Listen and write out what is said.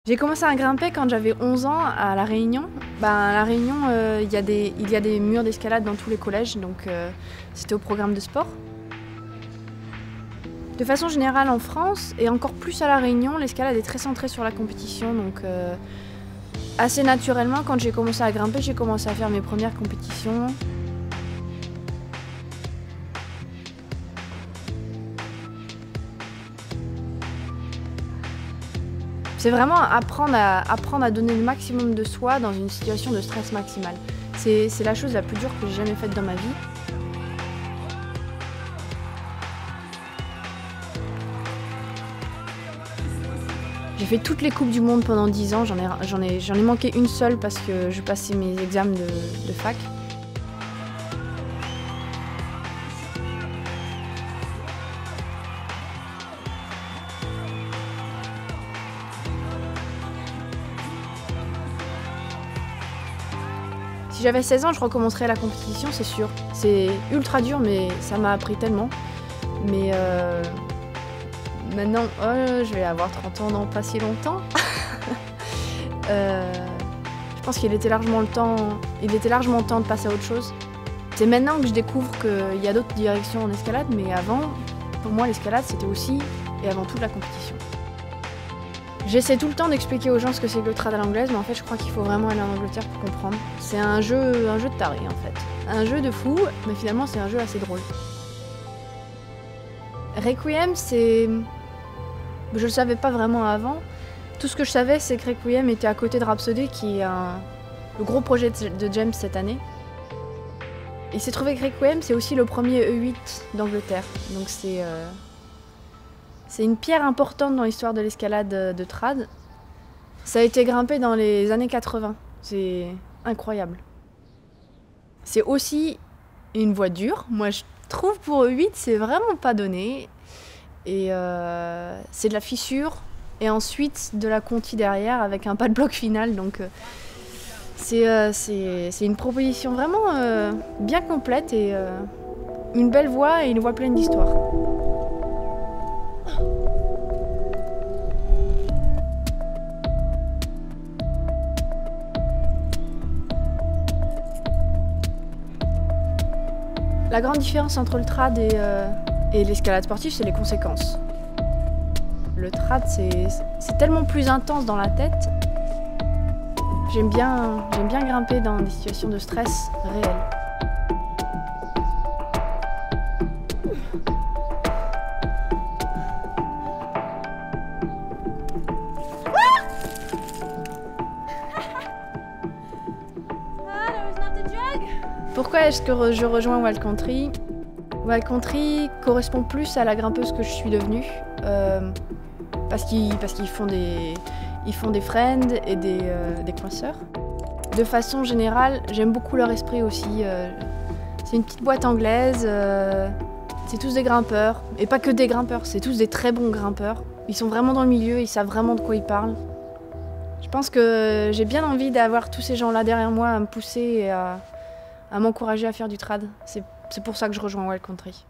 J'ai commencé à grimper quand j'avais 11 ans à La Réunion. À La Réunion, il y a des murs d'escalade dans tous les collèges, donc c'était au programme de sport. De façon générale en France, et encore plus à La Réunion, l'escalade est très centrée sur la compétition, donc assez naturellement, quand j'ai commencé à grimper, j'ai commencé à faire mes premières compétitions. C'est vraiment apprendre à donner le maximum de soi dans une situation de stress maximal. C'est la chose la plus dure que j'ai jamais faite dans ma vie. J'ai fait toutes les coupes du monde pendant 10 ans, j'en ai manqué une seule parce que je passais mes examens de fac. Si j'avais 16 ans, je recommencerais la compétition, c'est sûr. C'est ultra dur, mais ça m'a appris tellement. Mais maintenant, je vais avoir 30 ans dans pas si longtemps. Je pense qu'il était largement temps de passer à autre chose. C'est maintenant que je découvre qu'il y a d'autres directions en escalade, mais avant, pour moi, l'escalade, c'était aussi et avant tout de la compétition. J'essaie tout le temps d'expliquer aux gens ce que c'est que le trad à l'anglaise, mais en fait, je crois qu'il faut vraiment aller en Angleterre pour comprendre. C'est un jeu de taré, en fait. Un jeu de fou, mais finalement, c'est un jeu assez drôle. Requiem, c'est... Je le savais pas vraiment avant. Tout ce que je savais, c'est que Requiem était à côté de Rhapsody, qui est le gros projet de James cette année. Il s'est trouvé que Requiem, c'est aussi le premier E8 d'Angleterre. Donc c'est une pierre importante dans l'histoire de l'escalade de trad. Ça a été grimpé dans les années 80. C'est incroyable. C'est aussi une voie dure. Moi, je trouve pour E8, c'est vraiment pas donné. Et c'est de la fissure et ensuite de la conti derrière avec un pas de bloc final. Donc c'est une proposition vraiment bien complète et une belle voie et une voie pleine d'histoire. La grande différence entre le trad et l'escalade sportive, c'est les conséquences. Le trad, c'est tellement plus intense dans la tête. J'aime bien grimper dans des situations de stress réelles. Pourquoi est-ce que je rejoins Wild Country ? Wild Country correspond plus à la grimpeuse que je suis devenue, parce qu'ils font des friends et des coinceurs. De façon générale, j'aime beaucoup leur esprit aussi. C'est une petite boîte anglaise, c'est tous des grimpeurs, et pas que des grimpeurs, c'est tous des très bons grimpeurs. Ils sont vraiment dans le milieu, ils savent vraiment de quoi ils parlent. Je pense que j'ai bien envie d'avoir tous ces gens-là derrière moi à me pousser et à m'encourager à faire du trad. C'est pour ça que je rejoins Wild Country.